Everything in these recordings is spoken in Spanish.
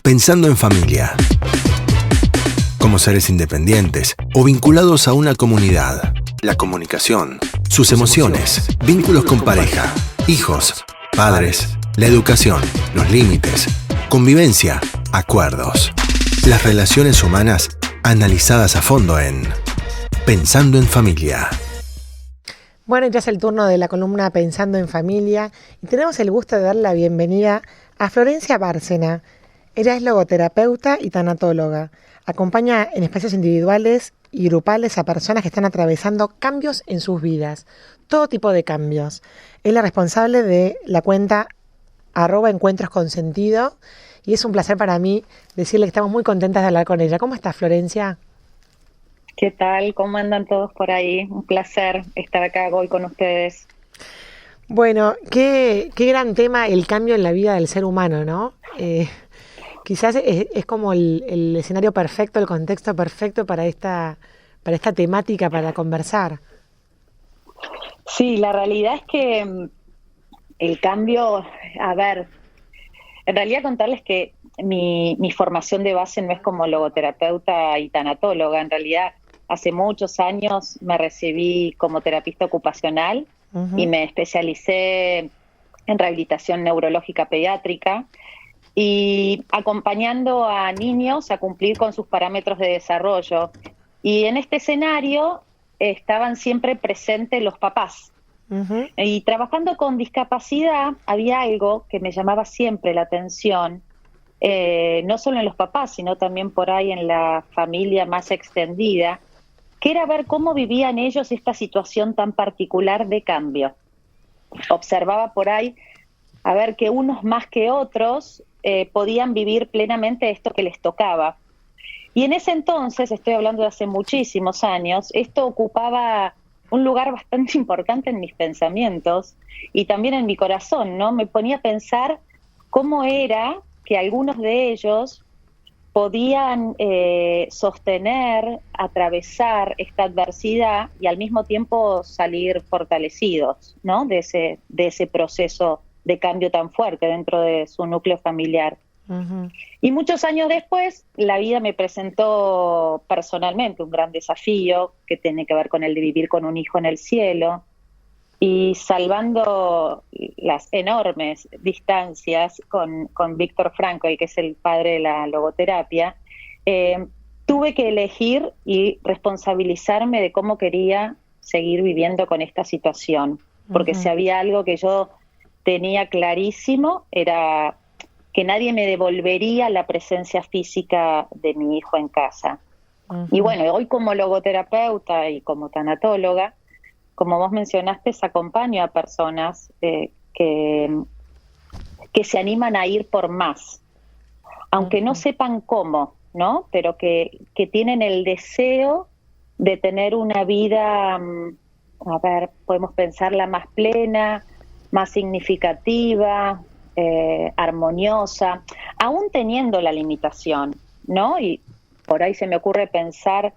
Pensando en familia. Como seres independientes o vinculados a una comunidad. La comunicación, sus emociones, vínculos con pareja, hijos, padres, la educación, los límites, convivencia, acuerdos. Las relaciones humanas analizadas a fondo en Pensando en Familia. Bueno, ya es el turno de la columna Pensando en Familia y tenemos el gusto de dar la bienvenida a Florencia Bárcena. Ella es logoterapeuta y tanatóloga. Acompaña en espacios individuales y grupales a personas que están atravesando cambios en sus vidas, todo tipo de cambios. Es la responsable de la cuenta @encuentros con sentido y es un placer para mí decirle que estamos muy contentas de hablar con ella. ¿Cómo estás, Florencia? ¿Qué tal? ¿Cómo andan todos por ahí? Un placer estar acá hoy con ustedes. Bueno, qué gran tema el cambio en la vida del ser humano, ¿no? Quizás es como el escenario perfecto, el contexto perfecto para esta temática, para conversar. Sí, la realidad es que el cambio, en realidad contarles que mi formación de base no es como logoterapeuta y tanatóloga. En realidad, hace muchos años me recibí como terapista ocupacional y me especialicé en rehabilitación neurológica pediátrica y acompañando a niños a cumplir con sus parámetros de desarrollo. Y en este escenario estaban siempre presentes los papás. Y trabajando con discapacidad había algo que me llamaba siempre la atención, no solo en los papás, sino también por ahí en la familia más extendida, que era ver cómo vivían ellos esta situación tan particular de cambio. Observaba por ahí a ver que unos más que otros podían vivir plenamente esto que les tocaba. Y en ese entonces, estoy hablando de hace muchísimos años, esto ocupaba un lugar bastante importante en mis pensamientos y también en mi corazón, ¿no? Me ponía a pensar cómo era que algunos de ellos podían sostener, atravesar esta adversidad y al mismo tiempo salir fortalecidos, ¿no? De ese proceso de cambio tan fuerte dentro de su núcleo familiar. Y muchos años después, la vida me presentó personalmente un gran desafío que tiene que ver con el de vivir con un hijo en el cielo y salvando las enormes distancias con Víctor Frankl, que es el padre de la logoterapia, tuve que elegir y responsabilizarme de cómo quería seguir viviendo con esta situación, porque si había algo que yo tenía clarísimo era que nadie me devolvería la presencia física de mi hijo en casa. Y bueno, hoy como logoterapeuta y como tanatóloga, como vos mencionaste, acompaño a personas que se animan a ir por más, aunque no sepan cómo, ¿no? Pero que tienen el deseo de tener una vida, podemos pensarla más plena, más significativa, armoniosa, aún teniendo la limitación, ¿no? Y por ahí se me ocurre pensar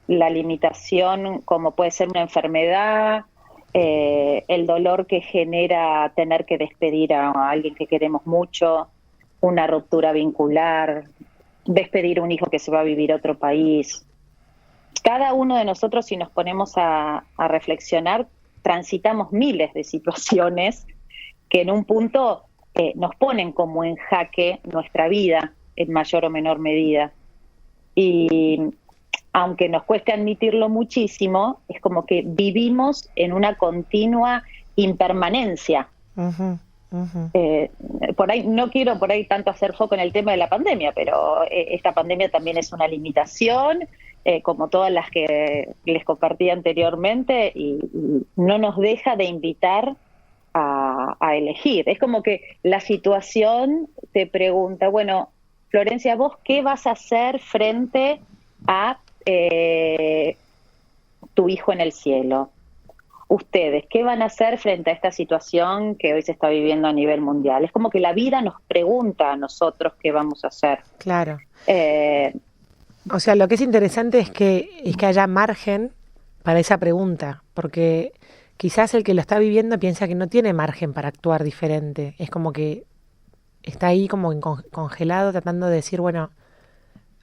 la limitación como puede ser una enfermedad, el dolor que genera tener que despedir a alguien que queremos mucho, una ruptura vincular, despedir a un hijo que se va a vivir a otro país. Cada uno de nosotros, si nos ponemos a reflexionar, transitamos miles de situaciones que en un punto nos ponen como en jaque nuestra vida en mayor o menor medida. Y aunque nos cueste admitirlo muchísimo, es como que vivimos en una continua impermanencia. Por ahí no quiero tanto hacer foco en el tema de la pandemia, pero esta pandemia también es una limitación, como todas las que les compartí anteriormente, y no nos deja de invitar a elegir. Es como que la situación te pregunta, bueno, Florencia, ¿vos qué vas a hacer frente a tu hijo en el cielo? Ustedes, ¿qué van a hacer frente a esta situación que hoy se está viviendo a nivel mundial? Es como que la vida nos pregunta a nosotros qué vamos a hacer. Claro. O sea, lo que es interesante es que haya margen para esa pregunta, porque quizás el que lo está viviendo piensa que no tiene margen para actuar diferente. Es como que está ahí como congelado tratando de decir, bueno,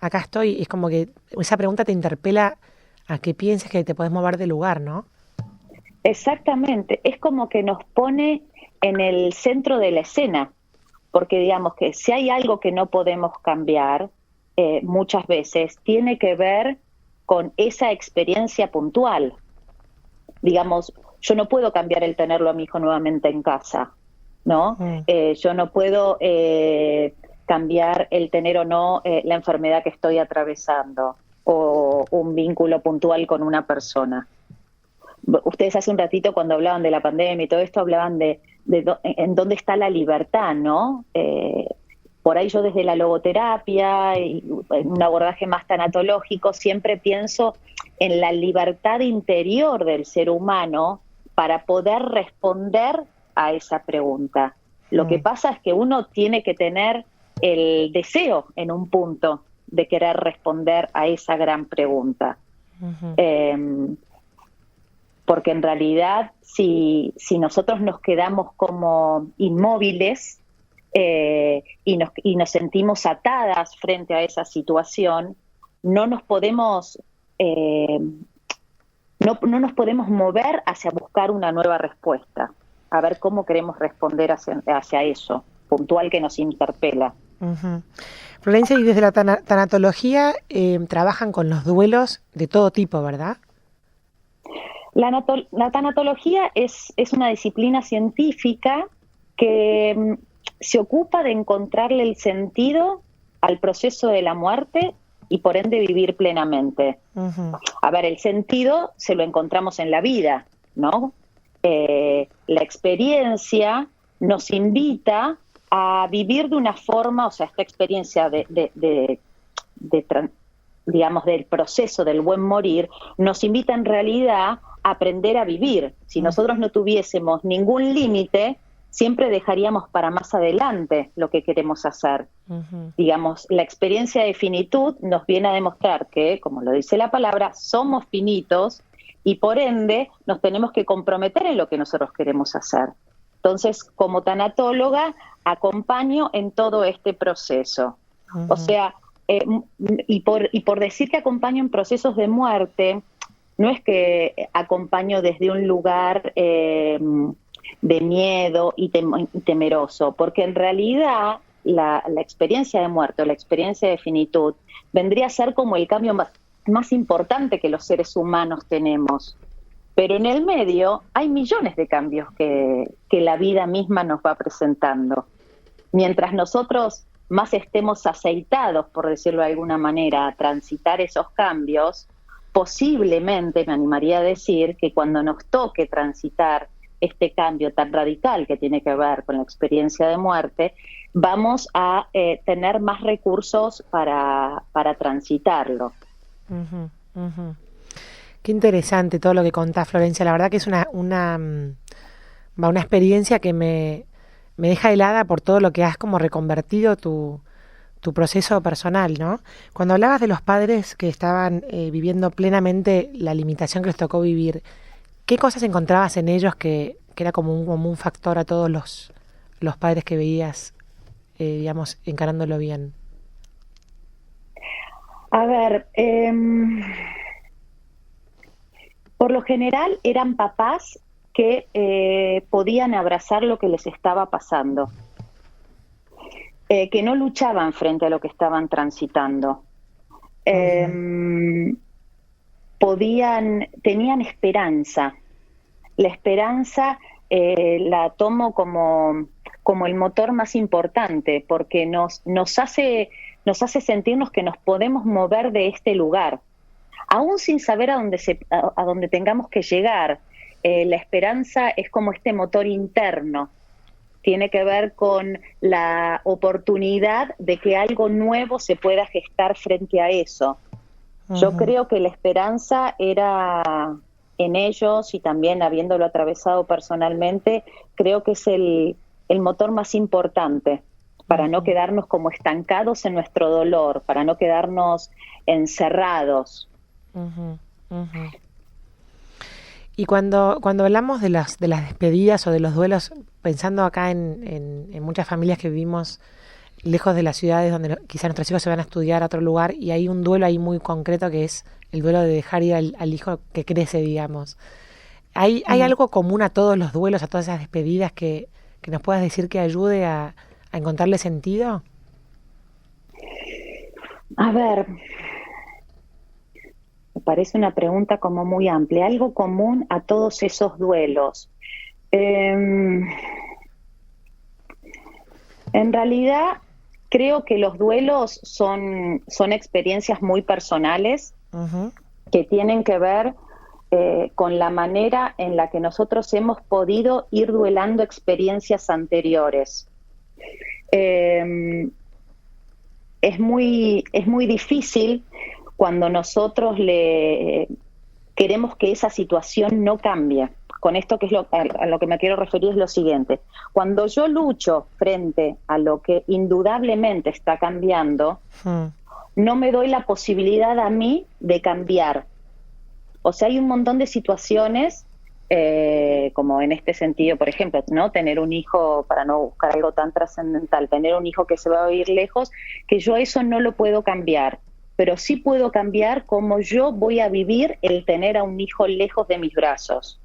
acá estoy. Es como que esa pregunta te interpela a que pienses que te podés mover de lugar, ¿no? Exactamente, es como que nos pone en el centro de la escena, porque digamos que si hay algo que no podemos cambiar, muchas veces tiene que ver con esa experiencia puntual. Digamos, yo no puedo cambiar el tenerlo a mi hijo nuevamente en casa, ¿no? Yo no puedo cambiar el tener o no la enfermedad que estoy atravesando o un vínculo puntual con una persona. Ustedes hace un ratito cuando hablaban de la pandemia y todo esto hablaban de en dónde está la libertad, ¿no? Por ahí yo desde la logoterapia y en un abordaje más tanatológico siempre pienso en la libertad interior del ser humano para poder responder a esa pregunta. Lo que pasa es que uno tiene que tener el deseo en un punto de querer responder a esa gran pregunta. Porque en realidad si nosotros nos quedamos como inmóviles y nos sentimos atadas frente a esa situación, no nos podemos no nos podemos mover hacia buscar una nueva respuesta, a ver cómo queremos responder hacia eso puntual que nos interpela. Florencia, y desde la tanatología trabajan con los duelos de todo tipo, ¿verdad? La tanatología es una disciplina científica que se ocupa de encontrarle el sentido al proceso de la muerte y por ende vivir plenamente. A ver, el sentido se lo encontramos en la vida, ¿no? La experiencia nos invita a vivir de una forma, o sea, esta experiencia digamos, del proceso del buen morir, nos invita en realidad a aprender a vivir. Si nosotros no tuviésemos ningún límite, siempre dejaríamos para más adelante lo que queremos hacer. Digamos, la experiencia de finitud nos viene a demostrar que, como lo dice la palabra, somos finitos y por ende nos tenemos que comprometer en lo que nosotros queremos hacer. Entonces, como tanatóloga, acompaño en todo este proceso. O sea, y por decir que acompaño en procesos de muerte, no es que acompaño desde un lugar de miedo y temeroso, porque en realidad la experiencia de muerte o la experiencia de finitud vendría a ser como el cambio más importante que los seres humanos tenemos. Pero en el medio hay millones de cambios que la vida misma nos va presentando. Mientras nosotros más estemos aceitados, por decirlo de alguna manera, a transitar esos cambios, posiblemente me animaría a decir que cuando nos toque transitar este cambio tan radical que tiene que ver con la experiencia de muerte, vamos a tener más recursos para transitarlo. Qué interesante todo lo que contás, Florencia. La verdad que es una experiencia que me deja helada por todo lo que has como reconvertido tu proceso personal, ¿no? Cuando hablabas de los padres que estaban viviendo plenamente la limitación que les tocó vivir, ¿qué cosas encontrabas en ellos que era como un factor a todos los padres que veías, digamos, encarándolo bien? A ver, por lo general eran papás que podían abrazar lo que les estaba pasando, que no luchaban frente a lo que estaban transitando. Tenían esperanza. La esperanza la tomo como el motor más importante, porque nos hace sentirnos que nos podemos mover de este lugar, aún sin saber a dónde tengamos que llegar. La esperanza es como este motor interno, tiene que ver con la oportunidad de que algo nuevo se pueda gestar frente a eso. Yo creo que la esperanza era en ellos, y también habiéndolo atravesado personalmente, creo que es el motor más importante para no quedarnos como estancados en nuestro dolor, para no quedarnos encerrados. Y cuando hablamos de las despedidas o de los duelos, pensando acá en muchas familias que vivimos lejos de las ciudades donde quizás nuestros hijos se van a estudiar a otro lugar, y hay un duelo ahí muy concreto que es el duelo de dejar ir al hijo que crece, digamos. ¿Hay algo común a todos los duelos, a todas esas despedidas que nos puedas decir que ayude a encontrarle sentido? A ver, me parece una pregunta como muy amplia. Algo común a todos esos duelos. En realidad, creo que los duelos son experiencias muy personales que tienen que ver con la manera en la que nosotros hemos podido ir duelando experiencias anteriores. Es muy difícil cuando nosotros queremos que esa situación no cambie. Con esto, que es a lo que me quiero referir, es lo siguiente. Cuando yo lucho frente a lo que indudablemente está cambiando, no me doy la posibilidad a mí de cambiar. O sea, hay un montón de situaciones, como en este sentido, por ejemplo, ¿no? Tener un hijo, para no buscar algo tan trascendental, tener un hijo que se va a vivir lejos, que yo eso no lo puedo cambiar, pero sí puedo cambiar cómo yo voy a vivir el tener a un hijo lejos de mis brazos.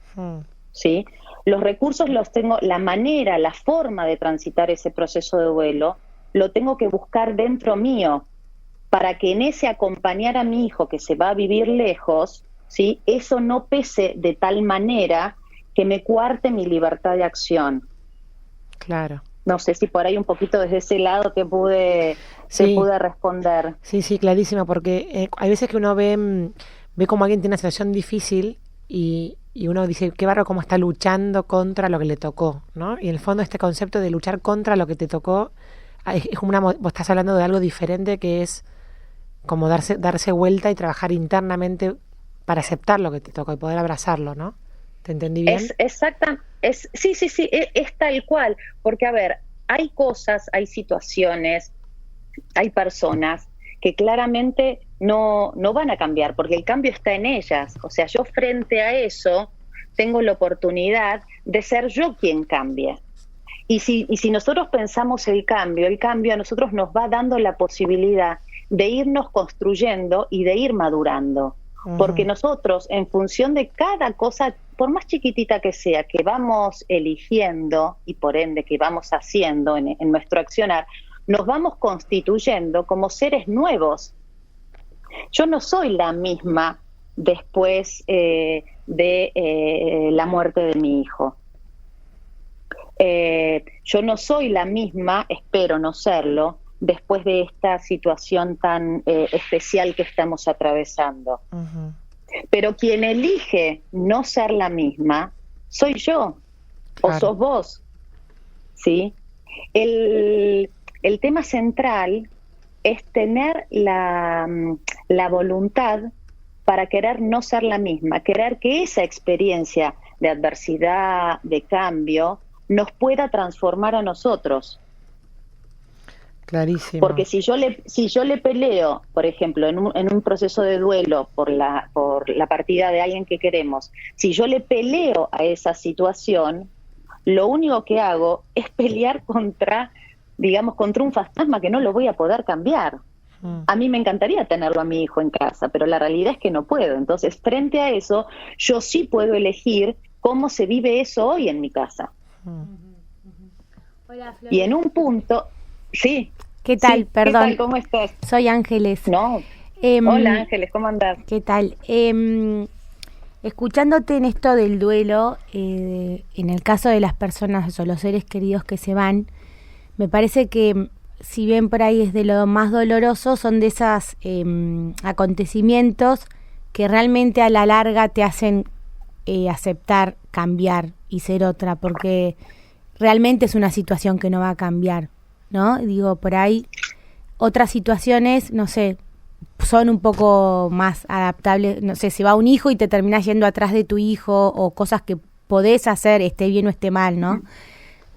¿Sí? Los recursos los tengo, la manera, la forma de transitar ese proceso de duelo, lo tengo que buscar dentro mío, para que en ese acompañar a mi hijo que se va a vivir lejos, ¿sí? Eso no pese de tal manera que me cuarte mi libertad de acción. Claro. No sé si por ahí un poquito desde ese lado te pude responder. Sí, clarísimo, porque hay veces que uno ve como alguien tiene una situación difícil y uno dice, qué barro cómo está luchando contra lo que le tocó, ¿no? Y en el fondo este concepto de luchar contra lo que te tocó es como vos estás hablando de algo diferente, que es como darse vuelta y trabajar internamente para aceptar lo que te tocó y poder abrazarlo, ¿no? ¿Te entendí bien? Sí, es tal cual, porque a ver, hay cosas, hay situaciones, hay personas que claramente no van a cambiar, porque el cambio está en ellas. O sea, yo frente a eso tengo la oportunidad de ser yo quien cambie. Y si nosotros pensamos el cambio a nosotros nos va dando la posibilidad de irnos construyendo y de ir madurando. Porque nosotros, en función de cada cosa, por más chiquitita que sea, que vamos eligiendo y por ende que vamos haciendo en nuestro accionar, nos vamos constituyendo como seres nuevos. Yo no soy la misma después de la muerte de mi hijo. Yo no soy la misma, espero no serlo, después de esta situación tan especial que estamos atravesando. Pero quien elige no ser la misma, soy yo, claro. O sos vos, ¿sí? El tema central es tener la voluntad para querer no ser la misma, querer que esa experiencia de adversidad, de cambio, nos pueda transformar a nosotros. Clarísimo. Porque si yo le peleo, por ejemplo, en un proceso de duelo por la partida de alguien que queremos, si yo le peleo a esa situación, lo único que hago es pelear contra un fantasma que no lo voy a poder cambiar. A mí me encantaría tenerlo a mi hijo en casa, pero la realidad es que no puedo. Entonces, frente a eso, yo sí puedo elegir cómo se vive eso hoy en mi casa. Hola, Flor. Y en un punto... Sí. ¿Qué tal? Sí, Perdón. ¿qué tal? ¿Cómo estás? Soy Ángeles. No. Hola, Ángeles, ¿cómo andás? ¿Qué tal? Escuchándote en esto del duelo, en el caso de las personas o los seres queridos que se van, me parece que, si bien por ahí es de lo más doloroso, son de esos acontecimientos que realmente a la larga te hacen aceptar, cambiar y ser otra, porque realmente es una situación que no va a cambiar, ¿no? Digo, por ahí otras situaciones, no sé, son un poco más adaptables, no sé, si va un hijo y te terminás yendo atrás de tu hijo, o cosas que podés hacer, esté bien o esté mal, ¿no?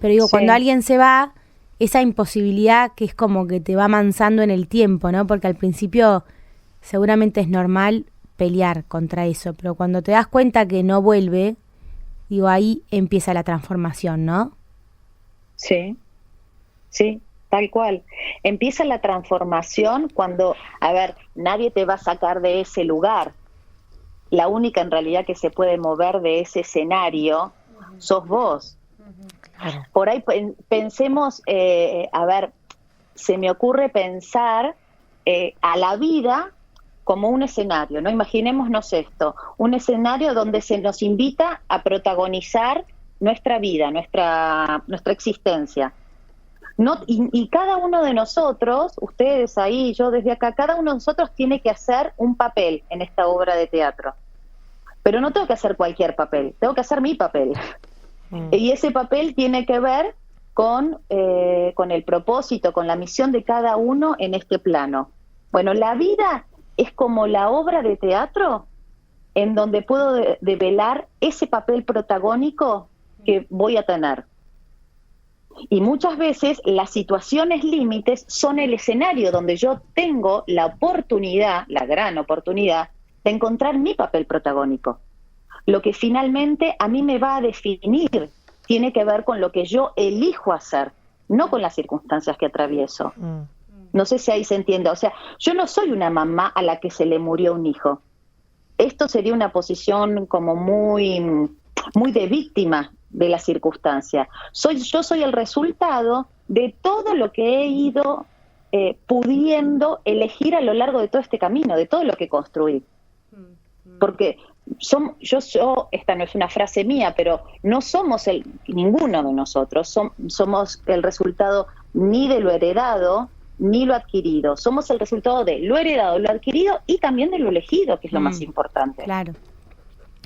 Pero digo, sí, cuando alguien se va, esa imposibilidad que es como que te va amansando en el tiempo, ¿no? Porque al principio seguramente es normal pelear contra eso, pero cuando te das cuenta que no vuelve, digo, ahí empieza la transformación, ¿no? Sí, sí, tal cual. Empieza la transformación cuando, a ver, nadie te va a sacar de ese lugar. La única en realidad que se puede mover de ese escenario sos vos. Claro. Por ahí pensemos, a ver, se me ocurre pensar a la vida como un escenario, ¿no? Imaginémonos esto, un escenario donde se nos invita a protagonizar nuestra vida, nuestra existencia. Y cada uno de nosotros, ustedes ahí, yo desde acá, cada uno de nosotros tiene que hacer un papel en esta obra de teatro. Pero no tengo que hacer cualquier papel, tengo que hacer mi papel. Y ese papel tiene que ver con el propósito, con la misión de cada uno en este plano. Bueno, la vida es como la obra de teatro en donde puedo develar ese papel protagónico que voy a tener. Y muchas veces las situaciones límites son el escenario donde yo tengo la oportunidad, la gran oportunidad, de encontrar mi papel protagónico. Lo que finalmente a mí me va a definir tiene que ver con lo que yo elijo hacer, no con las circunstancias que atravieso. No sé si ahí se entiende. O sea, yo no soy una mamá a la que se le murió un hijo. Esto sería una posición como muy de víctima de la circunstancia. Yo soy el resultado de todo lo que he ido pudiendo elegir a lo largo de todo este camino, de todo lo que construí. Porque esta no es una frase mía, pero no somos ninguno de nosotros, somos el resultado ni de lo heredado, ni lo adquirido. Somos el resultado de lo heredado, lo adquirido y también de lo elegido, que es lo más importante. Claro.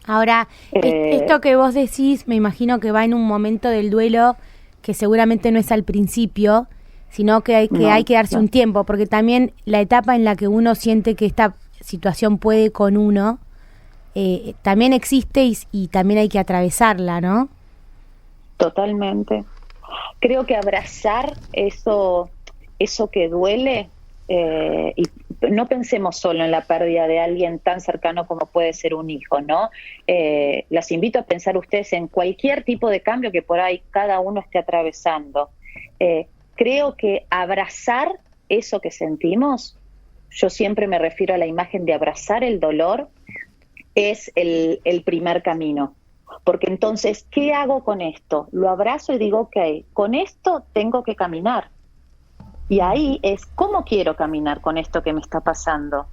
Ahora, esto que vos decís, me imagino que va en un momento del duelo que seguramente no es al principio, sino que hay que darse un tiempo, porque también la etapa en la que uno siente que esta situación puede con uno, también existe y también hay que atravesarla, ¿no? Totalmente. Creo que abrazar eso que duele, y no pensemos solo en la pérdida de alguien tan cercano como puede ser un hijo, ¿no? Las invito a pensar ustedes en cualquier tipo de cambio que por ahí cada uno esté atravesando. Creo que abrazar eso que sentimos, yo siempre me refiero a la imagen de abrazar el dolor, es el primer camino. Porque entonces, ¿qué hago con esto? Lo abrazo y digo, ok, con esto tengo que caminar. Y ahí es, ¿cómo quiero caminar con esto que me está pasando?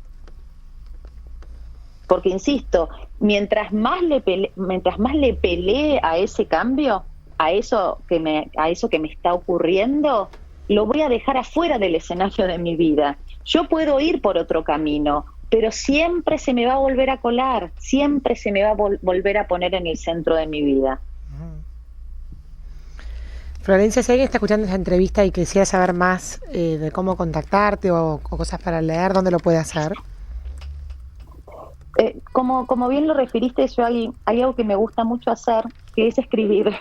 Porque, insisto, mientras más le pelee a ese cambio, a eso que me está ocurriendo, lo voy a dejar afuera del escenario de mi vida. Yo puedo ir por otro camino, pero siempre se me va a volver a colar, siempre se me va a volver a poner en el centro de mi vida. Florencia, si alguien está escuchando esta entrevista y quisiera saber más de cómo contactarte o cosas para leer, ¿dónde lo puede hacer? Como bien lo referiste, yo hay algo que me gusta mucho hacer, que es escribir.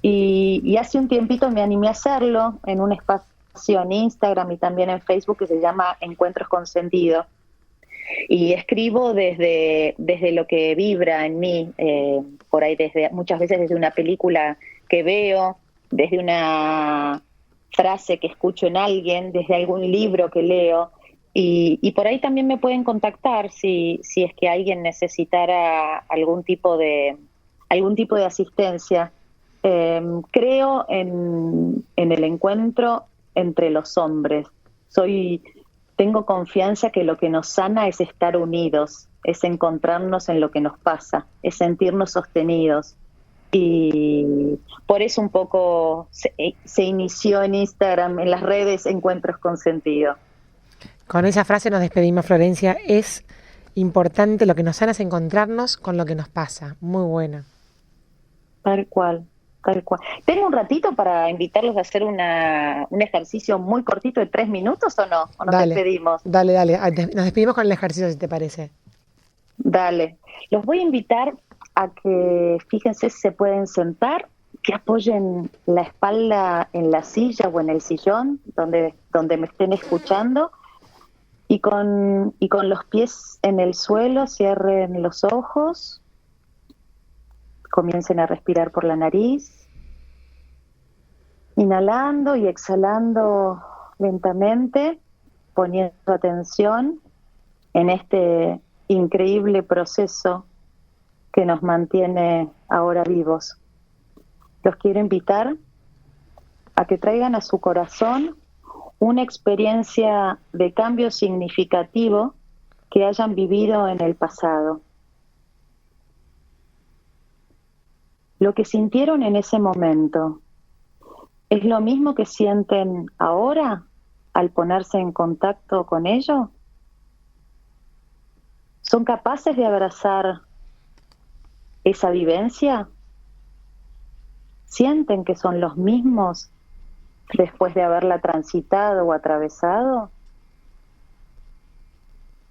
Y hace un tiempito me animé a hacerlo en un espacio en Instagram y también en Facebook que se llama Encuentros con Sentido. Y escribo desde lo que vibra en mí, por ahí muchas veces desde una película que veo, desde una frase que escucho en alguien, desde algún libro que leo, y por ahí también me pueden contactar si es que alguien necesitara algún tipo de asistencia. Creo en el encuentro entre los hombres. Tengo confianza que lo que nos sana es estar unidos, es encontrarnos en lo que nos pasa, es sentirnos sostenidos. Y por eso un poco se inició en Instagram, en las redes, Encuentros con Sentido. Con esa frase nos despedimos, Florencia. Es importante, lo que nos sana es encontrarnos con lo que nos pasa. Muy buena. Tal cual. ¿Tengo un ratito para invitarlos a hacer un ejercicio muy cortito de 3 minutos o no? ¿O nos despedimos? Dale. Nos despedimos con el ejercicio, si te parece. Dale. Los voy a invitar a que, fíjense, se pueden sentar, que apoyen la espalda en la silla o en el sillón donde me estén escuchando Y con los pies en el suelo, cierren los ojos, comiencen a respirar por la nariz, inhalando y exhalando lentamente, poniendo atención en este increíble proceso que nos mantiene ahora vivos. Los quiero invitar a que traigan a su corazón una experiencia de cambio significativo que hayan vivido en el pasado. Lo que sintieron en ese momento, ¿es lo mismo que sienten ahora al ponerse en contacto con ello? ¿Son capaces de abrazar esa vivencia? ¿Sienten que son los mismos después de haberla transitado o atravesado?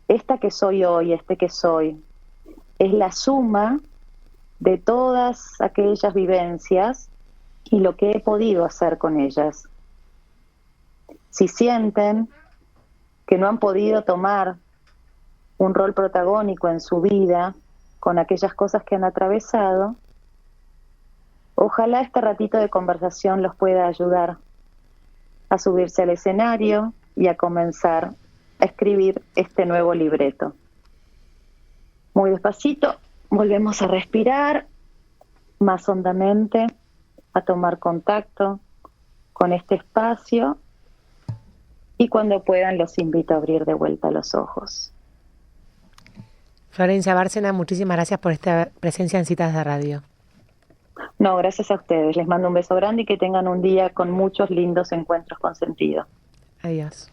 Esta que soy hoy, este que soy, es la suma de todas aquellas vivencias y lo que he podido hacer con ellas. Si sienten que no han podido tomar un rol protagónico en su vida con aquellas cosas que han atravesado, ojalá este ratito de conversación los pueda ayudar a subirse al escenario y a comenzar a escribir este nuevo libreto. Muy despacito, volvemos a respirar más hondamente, a tomar contacto con este espacio y cuando puedan los invito a abrir de vuelta los ojos. Florencia Bárcena, muchísimas gracias por esta presencia en Citas de Radio. No, gracias a ustedes. Les mando un beso grande y que tengan un día con muchos lindos encuentros con sentido. Adiós.